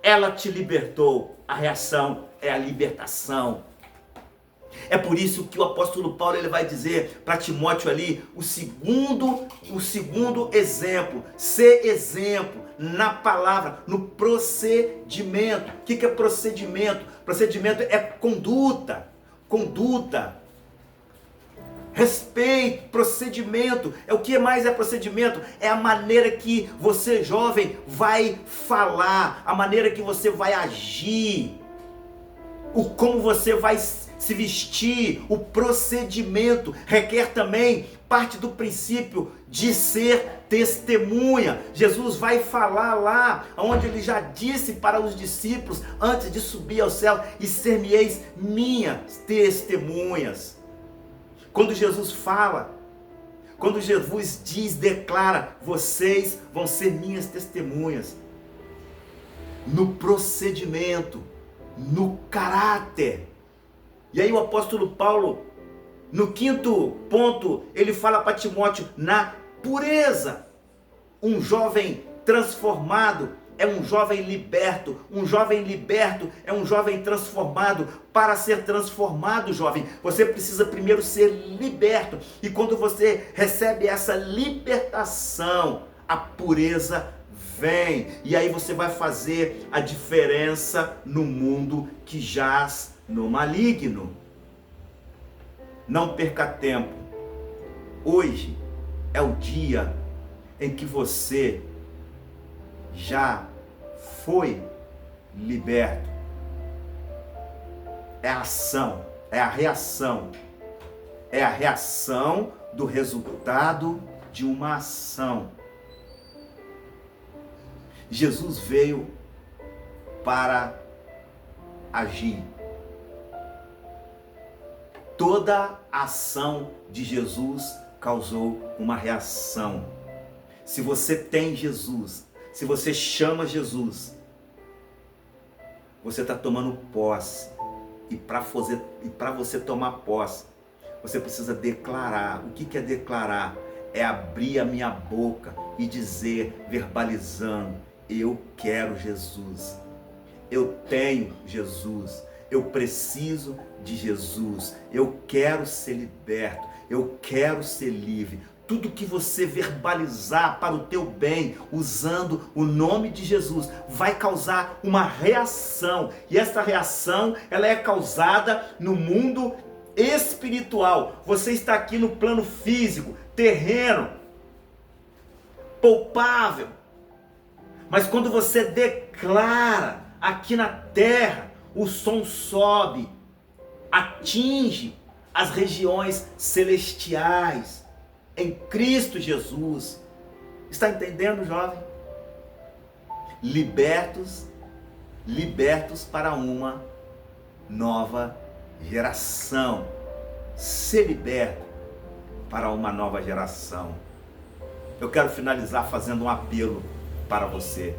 Ela te libertou. A reação é a libertação. É por isso que o apóstolo Paulo ele vai dizer para Timóteo ali, o segundo exemplo, ser exemplo na palavra, no procedimento. O que é procedimento? Procedimento é conduta, respeito, procedimento. É o que mais é procedimento? É a maneira que você, jovem, vai falar, a maneira que você vai agir, o como você vai se vestir. O procedimento requer também parte do princípio de ser testemunha. Jesus vai falar lá, onde ele já disse para os discípulos, antes de subir ao céu, e ser-me-eis minhas testemunhas. Quando Jesus fala, quando Jesus diz, declara, vocês vão ser minhas testemunhas. No procedimento, no caráter. E aí o apóstolo Paulo, no 5º ponto, ele fala para Timóteo, na pureza. Um jovem transformado é um jovem liberto. Um jovem liberto é um jovem transformado. Para ser transformado, jovem, você precisa primeiro ser liberto. E quando você recebe essa libertação, a pureza vem. E aí você vai fazer a diferença no mundo que jaz no maligno. Não perca tempo. Hoje é o dia em que você já foi liberto. É a ação, é a reação. É a reação do resultado de uma ação. Jesus veio para agir. Toda a ação de Jesus causou uma reação. Se você tem Jesus, se você chama Jesus, você está tomando posse. E para você tomar posse, você precisa declarar. O que é declarar? É abrir a minha boca e dizer, verbalizando, eu quero Jesus, eu tenho Jesus, eu preciso de Jesus, eu quero ser liberto, eu quero ser livre. Tudo que você verbalizar para o teu bem, usando o nome de Jesus, vai causar uma reação. E essa reação, ela é causada no mundo espiritual. Você está aqui no plano físico, terreno, palpável. Mas quando você declara aqui na terra, o som sobe, atinge as regiões celestiais. Em Cristo Jesus. Está entendendo, jovem? Libertos para uma nova geração. Ser liberto para uma nova geração. Eu quero finalizar fazendo um apelo para você.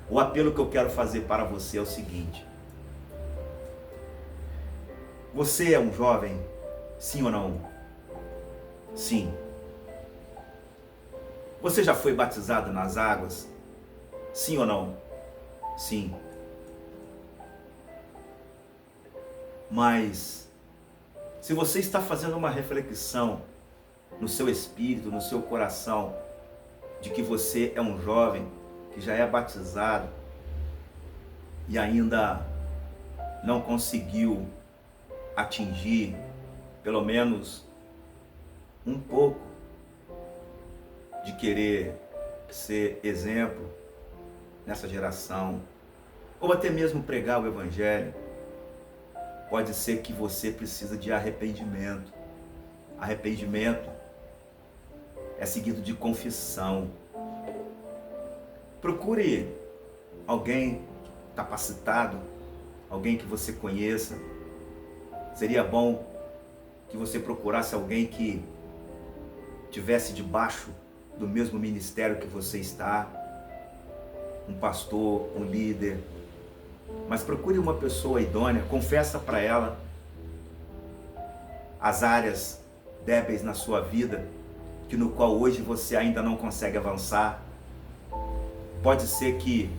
O apelo que eu quero fazer para você é o seguinte: você é um jovem, sim ou não? Sim. Você já foi batizado nas águas? Sim ou não? Sim. Mas, se você está fazendo uma reflexão no seu espírito, no seu coração, de que você é um jovem que já é batizado e ainda não conseguiu atingir, pelo menos um pouco, de querer ser exemplo nessa geração, ou até mesmo pregar o Evangelho, pode ser que você precisa de arrependimento. Arrependimento é seguido de confissão. Procure alguém capacitado, alguém que você conheça. Seria bom que você procurasse alguém que tivesse debaixo do mesmo ministério que você está, um pastor, um líder. Mas procure uma pessoa idônea, confessa para ela as áreas débeis na sua vida, que no qual hoje você ainda não consegue avançar. Pode ser que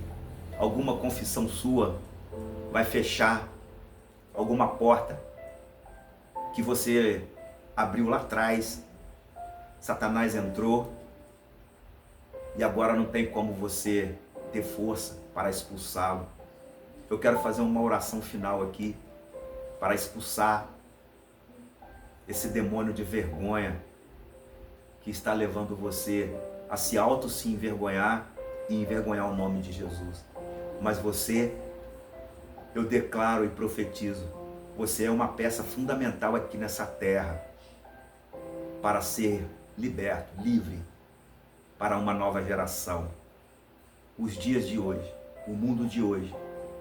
alguma confissão sua vai fechar alguma porta que você abriu lá atrás. Satanás entrou e agora não tem como você ter força para expulsá-lo. Eu quero fazer uma oração final aqui para expulsar esse demônio de vergonha que está levando você a se envergonhar e envergonhar o nome de Jesus. Mas você, eu declaro e profetizo, você é uma peça fundamental aqui nessa terra para ser liberto, livre, para uma nova geração. Os dias de hoje, o mundo de hoje,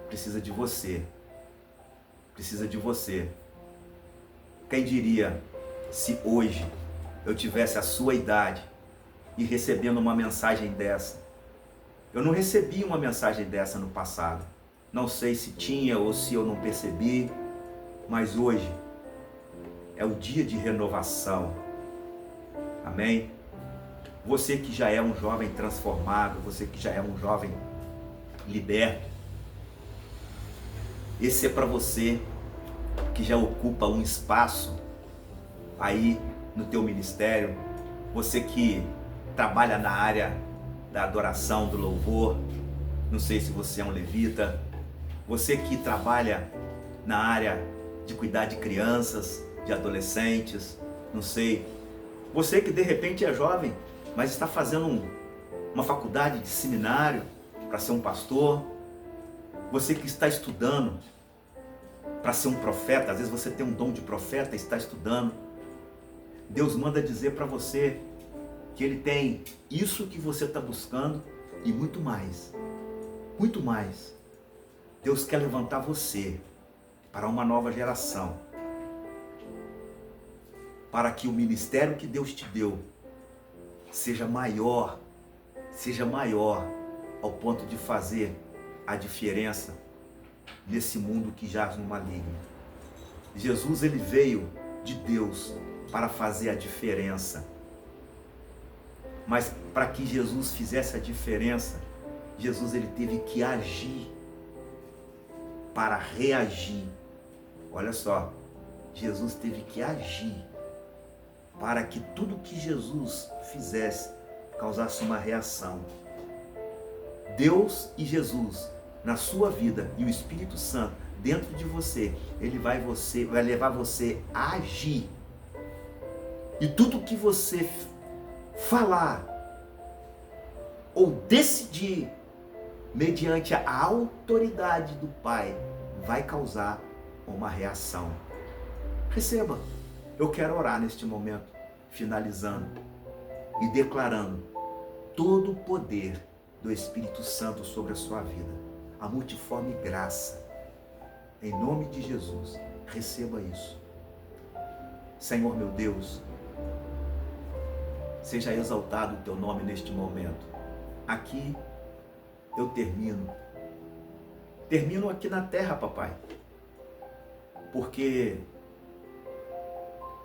precisa de você. Precisa de você. Quem diria se hoje eu tivesse a sua idade e recebendo uma mensagem dessa? Eu não recebi uma mensagem dessa no passado. Não sei se tinha ou se eu não percebi, mas hoje é o dia de renovação. Amém? Você que já é um jovem transformado, você que já é um jovem liberto, esse é para você que já ocupa um espaço aí no teu ministério, você que trabalha na área da adoração, do louvor, não sei se você é um levita, você que trabalha na área de cuidar de crianças, de adolescentes, não sei, você que de repente é jovem, mas está fazendo uma faculdade de seminário para ser um pastor, você que está estudando para ser um profeta, às vezes você tem um dom de profeta e está estudando, Deus manda dizer para você que Ele tem isso que você está buscando e muito mais. Muito mais. Deus quer levantar você para uma nova geração. Para que o ministério que Deus te deu seja maior ao ponto de fazer a diferença nesse mundo que jaz no maligno. Jesus, ele veio de Deus para fazer a diferença. Mas para que Jesus fizesse a diferença, Jesus ele teve que agir para reagir. Olha só, Jesus teve que agir para que tudo que Jesus fizesse causasse uma reação. Deus e Jesus na sua vida e o Espírito Santo dentro de você, ele vai levar você a agir. E tudo que você falar ou decidir mediante a autoridade do Pai vai causar uma reação. Receba. Eu quero orar neste momento, finalizando e declarando todo o poder do Espírito Santo sobre a sua vida, a multiforme graça. Em nome de Jesus, receba isso. Senhor meu Deus, seja exaltado o teu nome neste momento. Aqui eu termino aqui na terra, papai, porque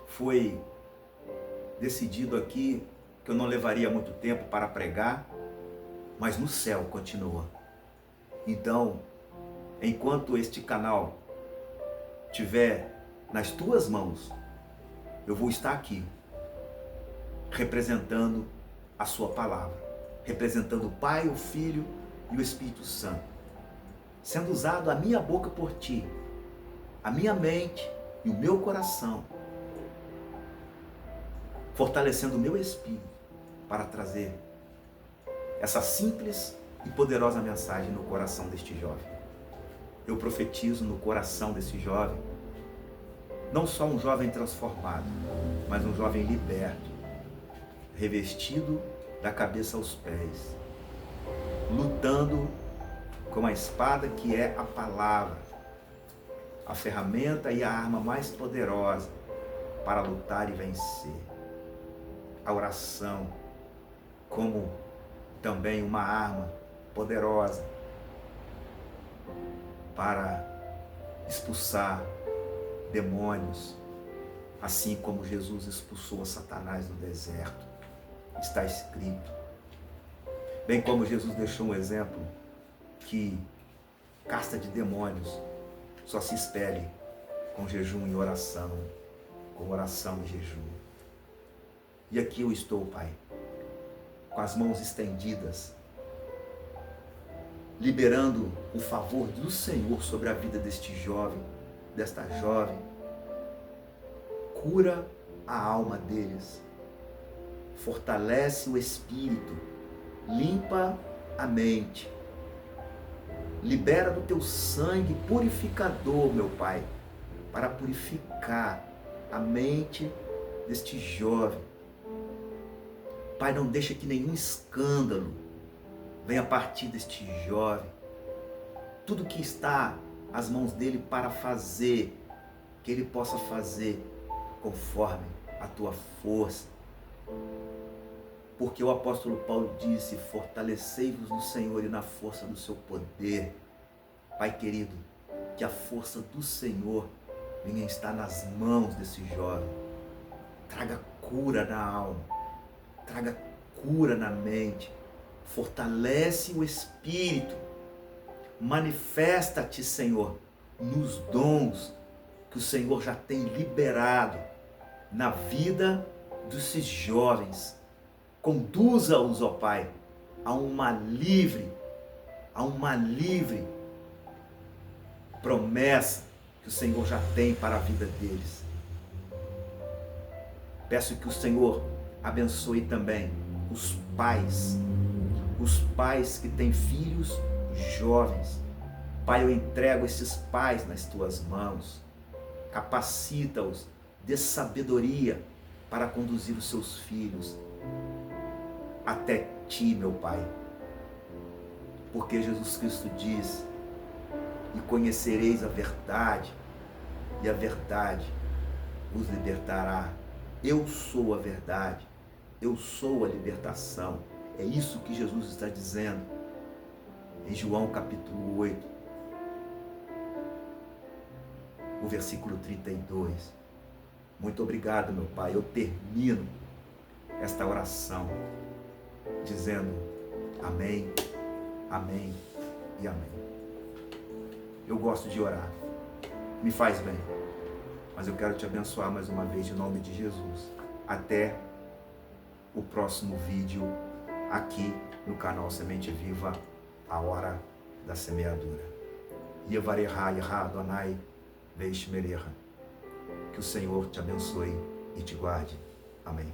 foi decidido aqui que eu não levaria muito tempo para pregar, mas no céu continua. Então, enquanto este canal estiver nas tuas mãos, eu vou estar aqui, representando a sua palavra, representando o Pai, o Filho e o Espírito Santo, sendo usado a minha boca por ti, a minha mente e o meu coração, fortalecendo o meu espírito para trazer essa simples e poderosa mensagem no coração deste jovem. Eu profetizo no coração desse jovem, não só um jovem transformado, mas um jovem liberto, revestido da cabeça aos pés, lutando com a espada que é a palavra, a ferramenta e a arma mais poderosa para lutar e vencer. A oração como também uma arma poderosa para expulsar demônios, assim como Jesus expulsou Satanás no deserto. Está escrito. Bem como Jesus deixou um exemplo que casta de demônios só se expele com jejum e oração, com oração e jejum. E aqui eu estou, Pai, com as mãos estendidas, liberando o favor do Senhor sobre a vida deste jovem, desta jovem. Cura a alma deles, fortalece o espírito, limpa a mente, libera do teu sangue purificador, meu Pai, para purificar a mente deste jovem. Pai, não deixa que nenhum escândalo venha a partir deste jovem. Tudo que está às mãos dele para fazer, que ele possa fazer conforme a tua força. Porque o apóstolo Paulo disse: fortalecei-vos no Senhor e na força do seu poder. Pai querido, que a força do Senhor venha estar nas mãos desse jovem. Traga cura na alma, traga cura na mente, fortalece o espírito, manifesta-te, Senhor, nos dons que o Senhor já tem liberado na vida desses jovens. Conduza-os, ó Pai, a uma livre promessa que o Senhor já tem para a vida deles. Peço que o Senhor abençoe também os pais que têm filhos jovens. Pai, eu entrego esses pais nas tuas mãos. Capacita-os, dê sabedoria para conduzir os seus filhos até ti, meu Pai. Porque Jesus Cristo diz: e conhecereis a verdade, e a verdade vos libertará. Eu sou a verdade, eu sou a libertação. É isso que Jesus está dizendo em João capítulo 8, o versículo 32. Muito obrigado, meu Pai. Eu termino esta oração dizendo amém Amém e amém. Eu gosto de orar, me faz bem, mas eu quero te abençoar mais uma vez em nome de Jesus. Até o próximo vídeo aqui no canal Semente Viva, a hora da semeadura. Yevareha Yeha Adonai Veishmereha. Que o Senhor te abençoe e te guarde. Amém.